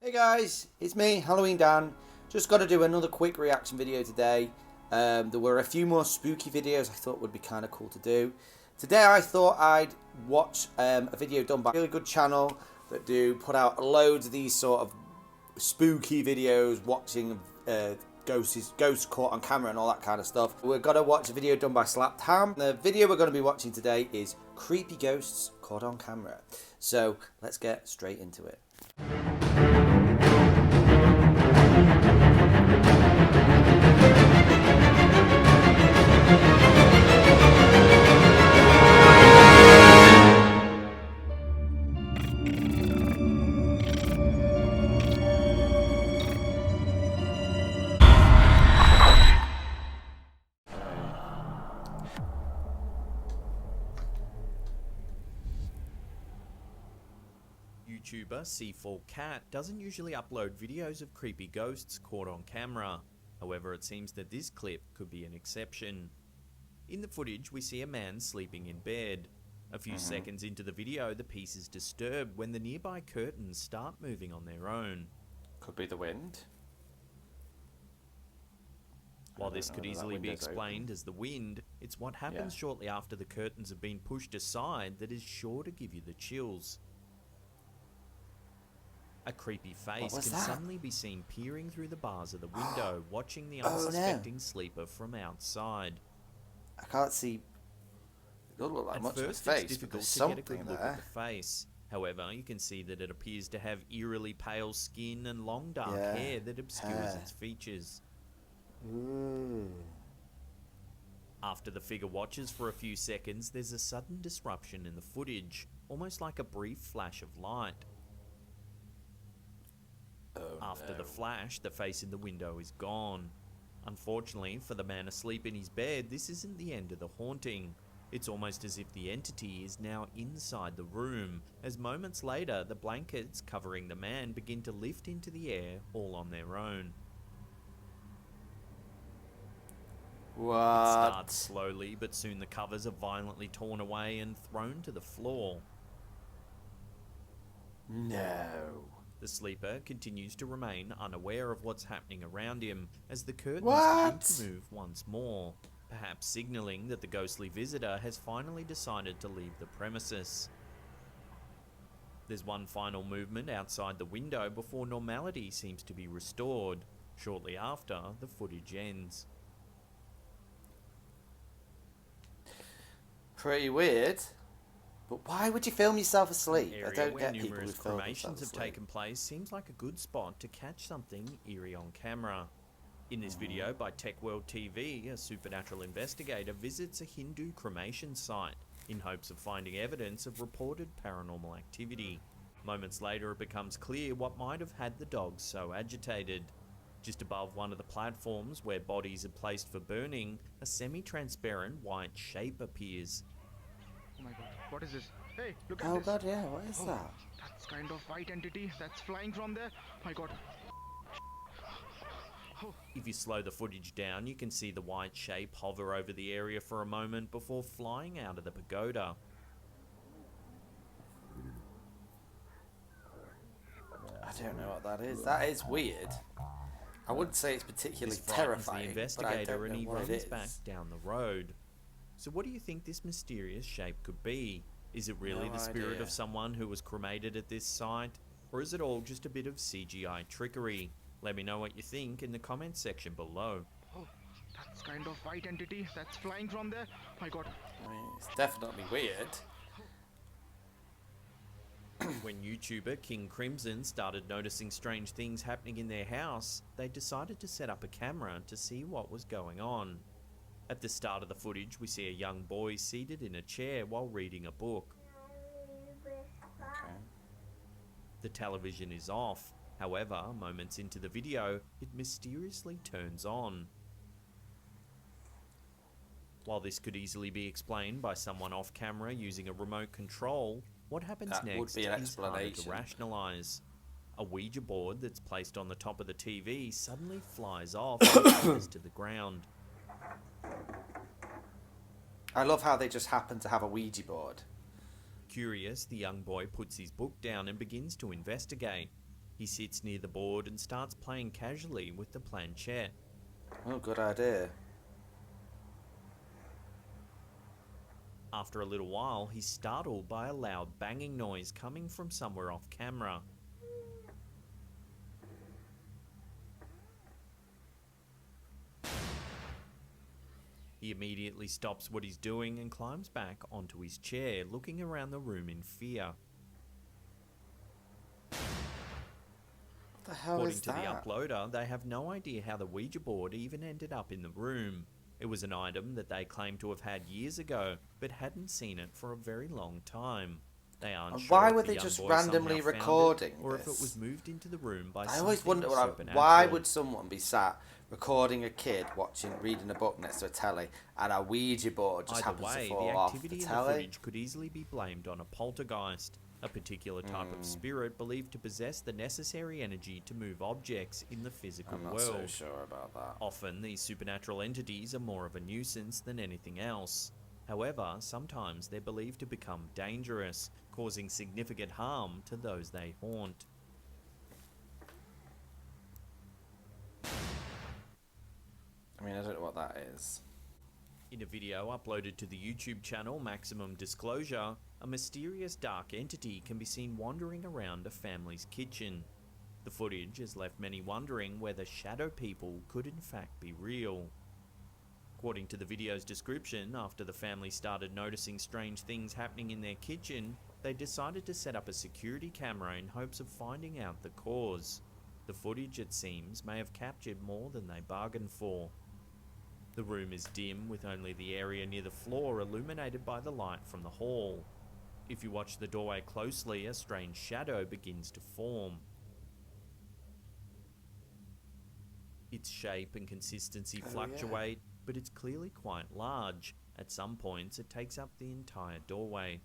Hey guys, it's me, Halloween Dan. Just got to do another quick reaction video today. There were a few more spooky videos I thought would be kind of cool to do. Today I thought I'd watch a video done by a really good channel that do put out loads of these sort of spooky videos, watching ghosts caught on camera and all that kind of stuff. We're going to watch a video done by Slapped Ham. The video we're going to be watching today is creepy ghosts caught on camera. So let's get straight into it. YouTuber C4Cat doesn't usually upload videos of creepy ghosts caught on camera. However, it seems that this clip could be an exception. In the footage, we see a man sleeping in bed. A few seconds into the video, the piece is disturbed when the nearby curtains start moving on their own. Could be the wind. While this could easily be explained as the wind, it's what happens shortly after the curtains have been pushed aside that is sure to give you the chills. A creepy face can suddenly be seen peering through the bars of the window, watching the unsuspecting sleeper from outside. I can't see. It doesn't look like much of a face, it's difficult but to get a good look at the face. However, you can see that it appears to have eerily pale skin and long dark hair that obscures its features. After the figure watches for a few seconds, there's a sudden disruption in the footage, almost like a brief flash of light. After the flash, the face in the window is gone. Unfortunately, for the man asleep in his bed, this isn't the end of the haunting. It's almost as if the entity is now inside the room, as moments later, the blankets covering the man begin to lift into the air all on their own. What? It starts slowly, but soon the covers are violently torn away and thrown to the floor. No. The sleeper continues to remain unaware of what's happening around him as the curtains begin to move once more, perhaps signaling that the ghostly visitor has finally decided to leave the premises. There's one final movement outside the window before normality seems to be restored. Shortly after, the footage ends. Pretty weird. But why would you film yourself asleep? An I area don't where get people who numerous film cremations themselves have asleep. taken place seems like a good spot to catch something eerie on camera. In this video by TechworldTV, a supernatural investigator visits a Hindu cremation site in hopes of finding evidence of reported paranormal activity. Moments later, it becomes clear what might have had the dogs so agitated. Just above one of the platforms where bodies are placed for burning, a semi-transparent white shape appears. Oh my god, what is this? Hey, look at Oh this. god, yeah, what is that? That's kind of white entity that's flying from there. My god. If you slow the footage down, you can see the white shape hover over the area for a moment before flying out of the pagoda. I don't know what that is. That is weird. I wouldn't say it's particularly This frightens terrifying, the but I investigator don't and know he what it runs is. back down the road. So what do you think this mysterious shape could be? Is it really the spirit idea. of someone who was cremated at this site? Or is it all just a bit of CGI trickery? Let me know what you think in the comments section below. Oh, that's kind of white entity that's flying from there. My god. I mean, it's definitely weird. When YouTuber King Crimson started noticing strange things happening in their house, they decided to set up a camera to see what was going on. At the start of the footage, we see a young boy seated in a chair while reading a book. Okay. The television is off. However, moments into the video, it mysteriously turns on. While this could easily be explained by someone off camera using a remote control, what happens next is harder to rationalize. A Ouija board that's placed on the top of the TV suddenly flies off and falls to the ground. I love how they just happen to have a Ouija board. Curious, the young boy puts his book down and begins to investigate. He sits near the board and starts playing casually with the planchette. Oh, good idea. After a little while, he's startled by a loud banging noise coming from somewhere off camera. He immediately stops what he's doing and climbs back onto his chair, looking around the room in fear. What the hell According is to the that? uploader, they have no idea how the Ouija board even ended up in the room. It was an item that they claimed to have had years ago, but hadn't seen it for a very long time. They aren't And sure why if were the they young just boy randomly somehow found recording it, or if it this? was moved into the room by I always something wonder supernatural. why would someone be sat recording a kid reading a book next to a telly, and a Ouija board just Either happens way, to fall the off the activity in the telly? footage could easily be blamed on a poltergeist, a particular type of spirit believed to possess the necessary energy to move objects in the physical I'm not world. so sure about that. Often, these supernatural entities are more of a nuisance than anything else. However, sometimes they're believed to become dangerous, causing significant harm to those they haunt. I mean, I don't know what that is. In a video uploaded to the YouTube channel Maximum Disclosure, a mysterious dark entity can be seen wandering around a family's kitchen. The footage has left many wondering whether shadow people could in fact be real. According to the video's description, after the family started noticing strange things happening in their kitchen, they decided to set up a security camera in hopes of finding out the cause. The footage, it seems, may have captured more than they bargained for. The room is dim, with only the area near the floor illuminated by the light from the hall. If you watch the doorway closely, a strange shadow begins to form. Its shape and consistency fluctuate, but it's clearly quite large. At some points, it takes up the entire doorway.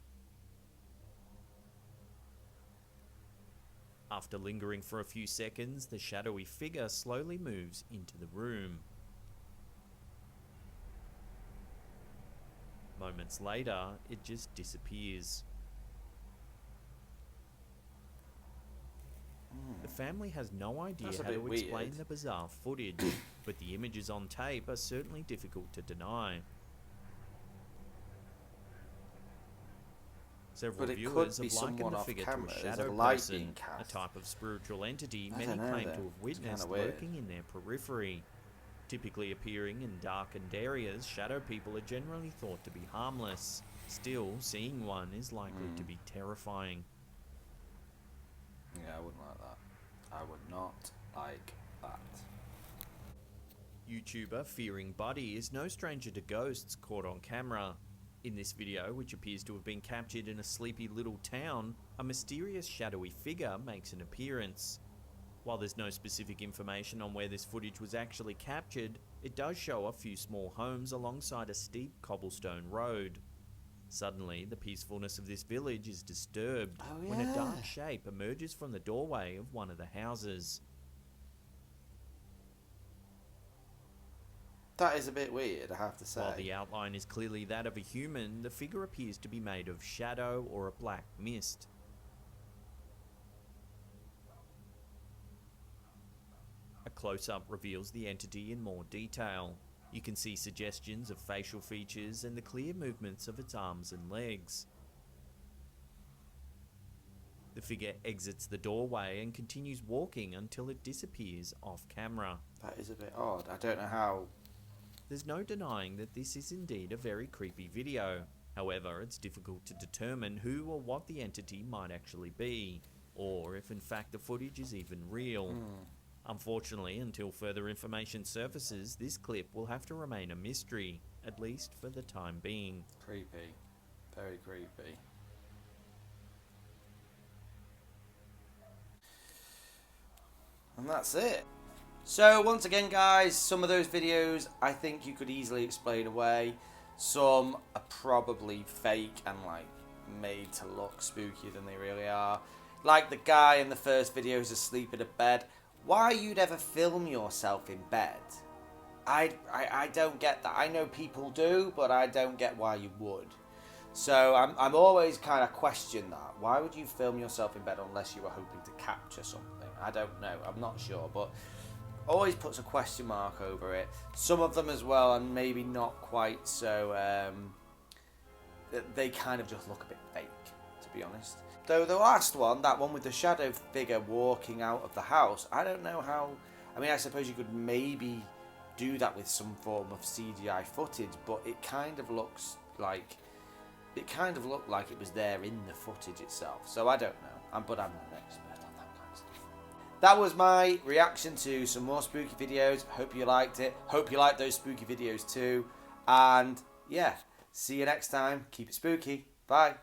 After lingering for a few seconds, the shadowy figure slowly moves into the room. Moments later, it just disappears. The family has no idea That's a how to bit explain weird. the bizarre footage, but the images on tape are certainly difficult to deny. Several But it could viewers be have likened someone the off figure camera. to a There's a shadow light person, being a cast. type of spiritual entity I many don't know claim then. to have It's witnessed kinda weird. lurking in their periphery. Typically appearing in darkened areas, shadow people are generally thought to be harmless. Still, seeing one is likely to be terrifying. Yeah, I wouldn't like that. I would not like that. YouTuber Fearing Buddy is no stranger to ghosts caught on camera. In this video, which appears to have been captured in a sleepy little town, a mysterious shadowy figure makes an appearance. While there's no specific information on where this footage was actually captured, it does show a few small homes alongside a steep cobblestone road. Suddenly, the peacefulness of this village is disturbed when a dark shape emerges from the doorway of one of the houses. That is a bit weird, I have to say. While the outline is clearly that of a human, the figure appears to be made of shadow or a black mist. A close-up reveals the entity in more detail. You can see suggestions of facial features and the clear movements of its arms and legs. The figure exits the doorway and continues walking until it disappears off camera. That is a bit odd. I don't know how. There's no denying that this is indeed a very creepy video. However, it's difficult to determine who or what the entity might actually be, or if in fact the footage is even real. Unfortunately, until further information surfaces, this clip will have to remain a mystery, at least for the time being. Creepy. Very creepy. And that's it. So once again guys, some of those videos I think you could easily explain away. Some are probably fake and like made to look spookier than they really are. Like the guy in the first video who's asleep in a bed. Why you'd ever film yourself in bed? I don't get that. I know people do, but I don't get why you would. So I'm always kind of question that. Why would you film yourself in bed unless you were hoping to capture something? I don't know. I'm not sure, but always puts a question mark over it. Some of them as well, and maybe not quite so. They kind of just look a bit fake, to be honest. Though the last one, that one with the shadow figure walking out of the house, I don't know how. I mean, I suppose you could maybe do that with some form of CGI footage, but it kind of looks like it was there in the footage itself. So I don't know, but I'm not an expert on that kind of stuff. That was my reaction to some more spooky videos. Hope you liked it. Hope you liked those spooky videos too. And yeah, see you next time. Keep it spooky. Bye.